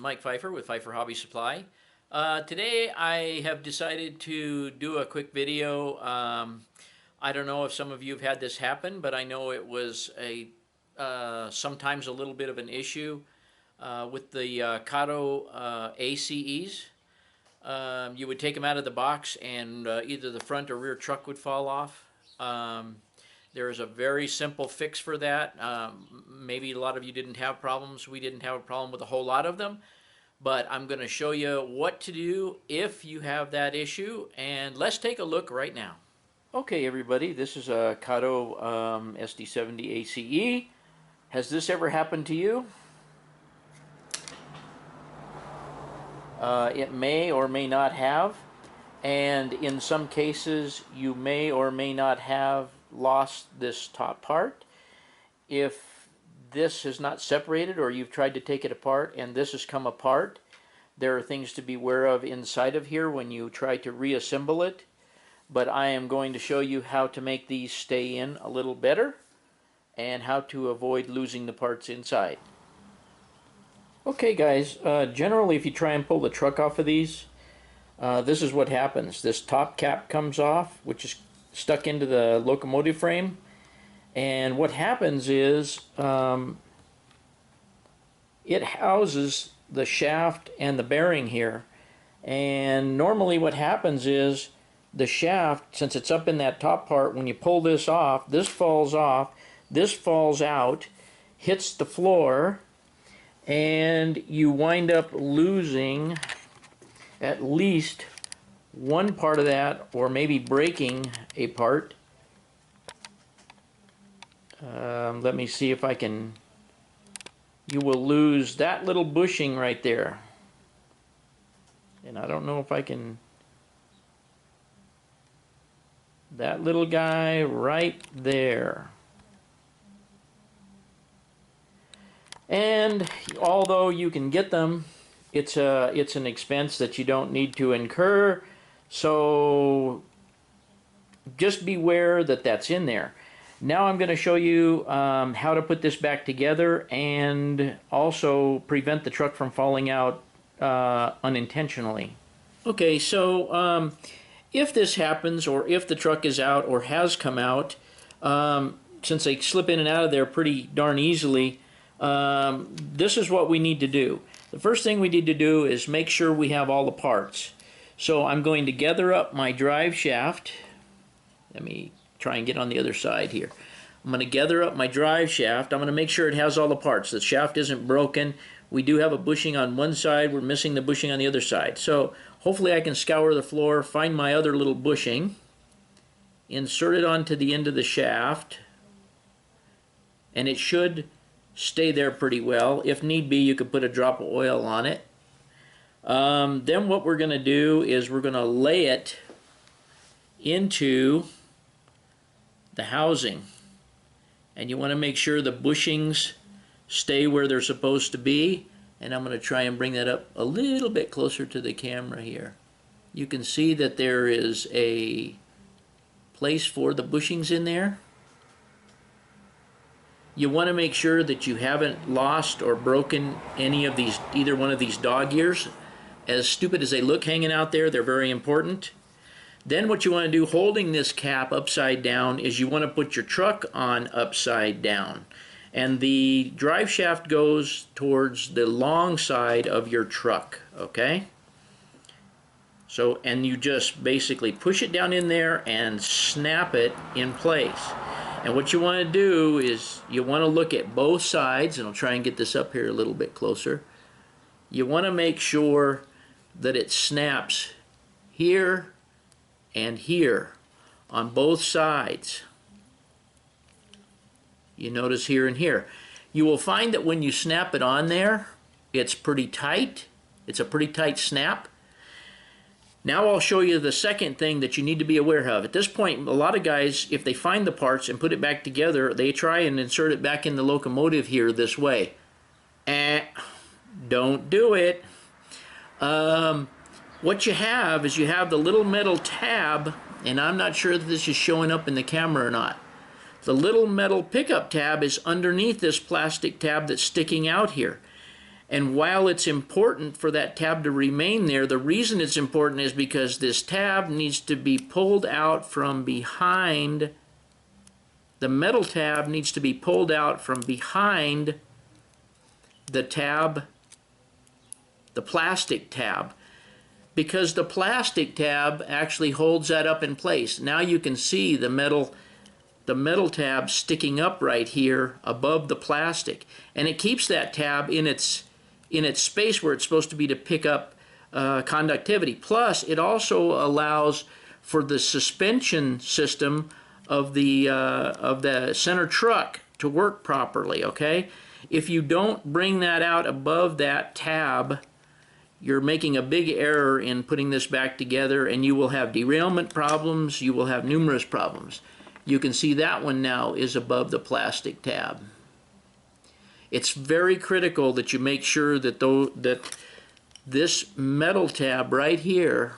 Mike Pfeiffer with Pfeiffer Hobby Supply. Today I have decided to do a quick video. I don't know if some of you have had this happen, but I know it was sometimes a little bit of an issue with the Kato ACEs. You would take them out of the box and either the front or rear truck would fall off. There's a very simple fix for that. Maybe a lot of you didn't have problems. We didn't have a problem with a whole lot of them. But I'm going to show you what to do if you have that issue. And let's take a look right now. Okay, everybody, this is a Kato SD70ACe. Has this ever happened to you? It may or may not have. And in some cases, you may or may not have lost this top part. If this is not separated or you've tried to take it apart and this has come apart, there are things to be aware of inside of here when you try to reassemble it. But I am going to show you how to make these stay in a little better and how to avoid losing the parts inside. Okay guys, generally if you try and pull the truck off of these, this is what happens. This top cap comes off, which is stuck into the locomotive frame, and what happens is it houses the shaft and the bearing here, and normally what happens is the shaft, since it's up in that top part, when you pull this off, this falls out, hits the floor, and you wind up losing at least one part of that, or maybe breaking a part. Let me see if I can. You will lose that little bushing right there, and I don't know if I can. That little guy right there. And although you can get them, it's an expense that you don't need to incur, so just beware that that's in there. Now I'm going to show you how to put this back together and also prevent the truck from falling out unintentionally. Okay, so if this happens, or if the truck is out or has come out, since they slip in and out of there pretty darn easily, this is what we need to do. The first thing we need to do is make sure we have all the parts. So I'm going to gather up my drive shaft. Let me try and get on the other side here. I'm going to gather up my drive shaft. I'm going to make sure it has all the parts. The shaft isn't broken. We do have a bushing on one side. We're missing the bushing on the other side. So hopefully I can scour the floor, find my other little bushing, insert it onto the end of the shaft, and it should stay there pretty well. If need be, you could put a drop of oil on it. Then what we're going to do is we're going to lay it into the housing, and you want to make sure the bushings stay where they're supposed to be. And I'm going to try and bring that up a little bit closer to the camera here. You can see that there is a place for the bushings in there. You want to make sure that you haven't lost or broken any of these, either one of these dog ears. As stupid as they look hanging out there, they're very important. Then what you want to do, holding this cap upside down, is you want to put your truck on upside down. And the drive shaft goes towards the long side of your truck, okay? So, and you just basically push it down in there and snap it in place. And what you want to do is you want to look at both sides, and I'll try and get this up here a little bit closer. You want to make sure that it snaps here and here on both sides. You notice here and here. You will find that when you snap it on there, it's pretty tight. It's a pretty tight snap. Now I'll show you the second thing that you need to be aware of. At this point, a lot of guys, if they find the parts and put it back together, they try and insert it back in the locomotive here this way. Don't do it. What you have is you have the little metal tab, and I'm not sure that this is showing up in the camera or not. The little metal pickup tab is underneath this plastic tab that's sticking out here. And while it's important for that tab to remain there, the reason it's important is because this tab needs to be pulled out from behind. The metal tab needs to be pulled out from behind the tab, the plastic tab, because the plastic tab actually holds that up in place. Now you can see the metal tab sticking up right here above the plastic, and it keeps that tab in its space where it's supposed to be to pick up conductivity. Plus, it also allows for the suspension system of the center truck to work properly. Okay, if you don't bring that out above that tab, you're making a big error in putting this back together, and you will have derailment problems. You will have numerous problems. You can see that one now is above the plastic tab. It's very critical that you make sure that this metal tab right here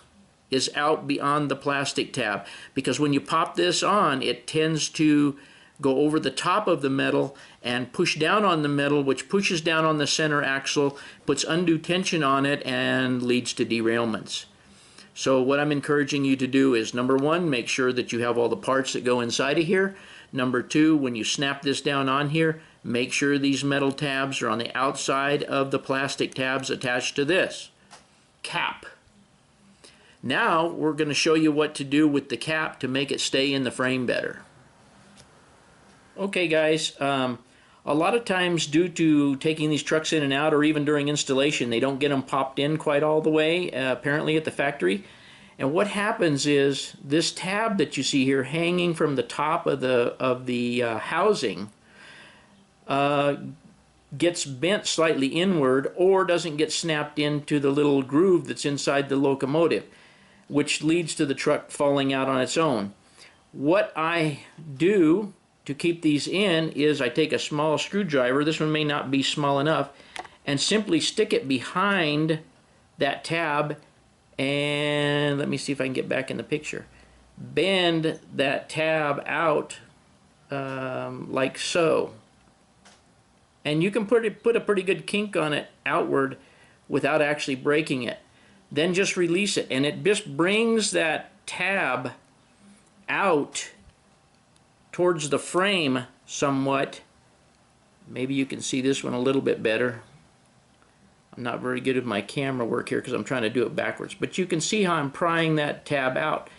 is out beyond the plastic tab, because when you pop this on, it tends to go over the top of the metal and push down on the metal, which pushes down on the center axle, puts undue tension on it, and leads to derailments. So what I'm encouraging you to do is, number one, make sure that you have all the parts that go inside of here. Number two, when you snap this down on here, make sure these metal tabs are on the outside of the plastic tabs attached to this cap. Now we're going to show you what to do with the cap to make it stay in the frame better. Okay guys, a lot of times due to taking these trucks in and out, or even during installation, they don't get them popped in quite all the way, apparently at the factory. And what happens is this tab that you see here hanging from the top of the housing gets bent slightly inward, or doesn't get snapped into the little groove that's inside the locomotive, which leads to the truck falling out on its own. What I do to keep these in is I take a small screwdriver, this one may not be small enough, and simply stick it behind that tab, and let me see if I can get back in the picture. Bend that tab out like so. And you can put a pretty good kink on it outward without actually breaking it. Then just release it, and it just brings that tab out towards the frame somewhat. Maybe you can see this one a little bit better. I'm not very good with my camera work here because I'm trying to do it backwards, but you can see how I'm prying that tab out.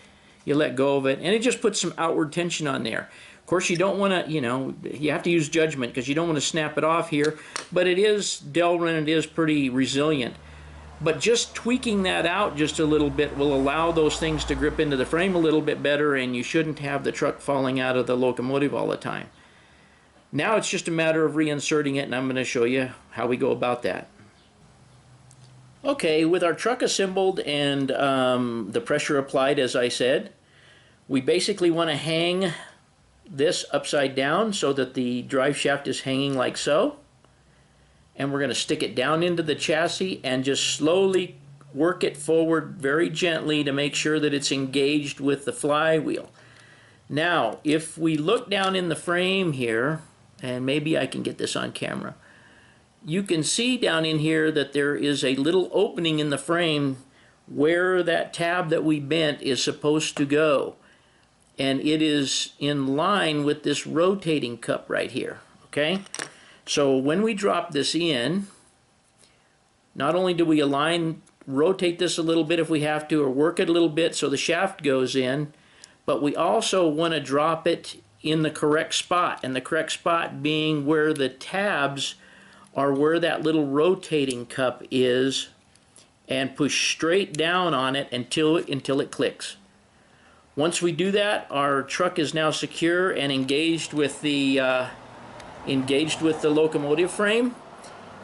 You let go of it, and it just puts some outward tension on there. Of course, you don't want to, you have to use judgment because you don't want to snap it off here, but it is Delrin, it is pretty resilient. But just tweaking that out just a little bit will allow those things to grip into the frame a little bit better, and you shouldn't have the truck falling out of the locomotive all the time. Now it's just a matter of reinserting it, and I'm going to show you how we go about that. Okay, with our truck assembled and the pressure applied, as I said, we basically want to hang this upside down so that the drive shaft is hanging like so. And we're going to stick it down into the chassis and just slowly work it forward very gently to make sure that it's engaged with the flywheel. Now, if we look down in the frame here, and maybe I can get this on camera, you can see down in here that there is a little opening in the frame where that tab that we bent is supposed to go. And it is in line with this rotating cup right here, okay? So when we drop this in, not only do we rotate this a little bit if we have to, or work it a little bit so the shaft goes in, but we also want to drop it in the correct spot, and the correct spot being where the tabs are, where that little rotating cup is, and push straight down on it until it clicks. Once we do that, our truck is now secure and engaged with the locomotive frame,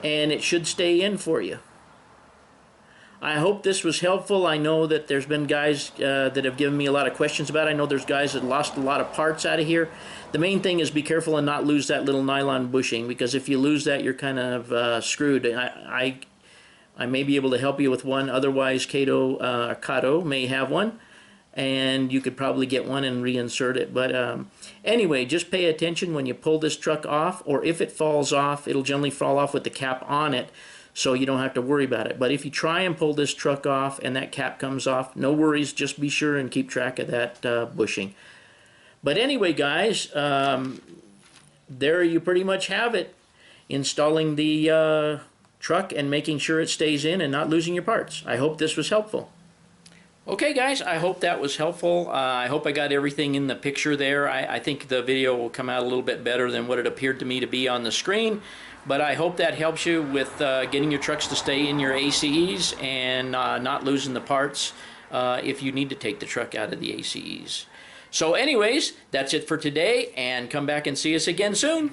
and it should stay in for you. I hope this was helpful. I know that there's been guys that have given me a lot of questions about it. I know there's guys that lost a lot of parts out of here. The main thing is be careful and not lose that little nylon bushing, because if you lose that, you're kind of screwed. I may be able to help you with one. Otherwise, Kato may have one, and you could probably get one and reinsert it. But anyway, just pay attention when you pull this truck off, or if it falls off, it'll generally fall off with the cap on it. so you don't have to worry about it. But if you try and pull this truck off and that cap comes off, no worries, just be sure and keep track of that bushing. But anyway, guys, there you pretty much have it. Installing the truck and making sure it stays in and not losing your parts. I hope this was helpful. Okay, guys, I hope that was helpful. I hope I got everything in the picture there. I think the video will come out a little bit better than what it appeared to me to be on the screen. But I hope that helps you with getting your trucks to stay in your ACEs and not losing the parts if you need to take the truck out of the ACEs. So anyways, that's it for today, and come back and see us again soon.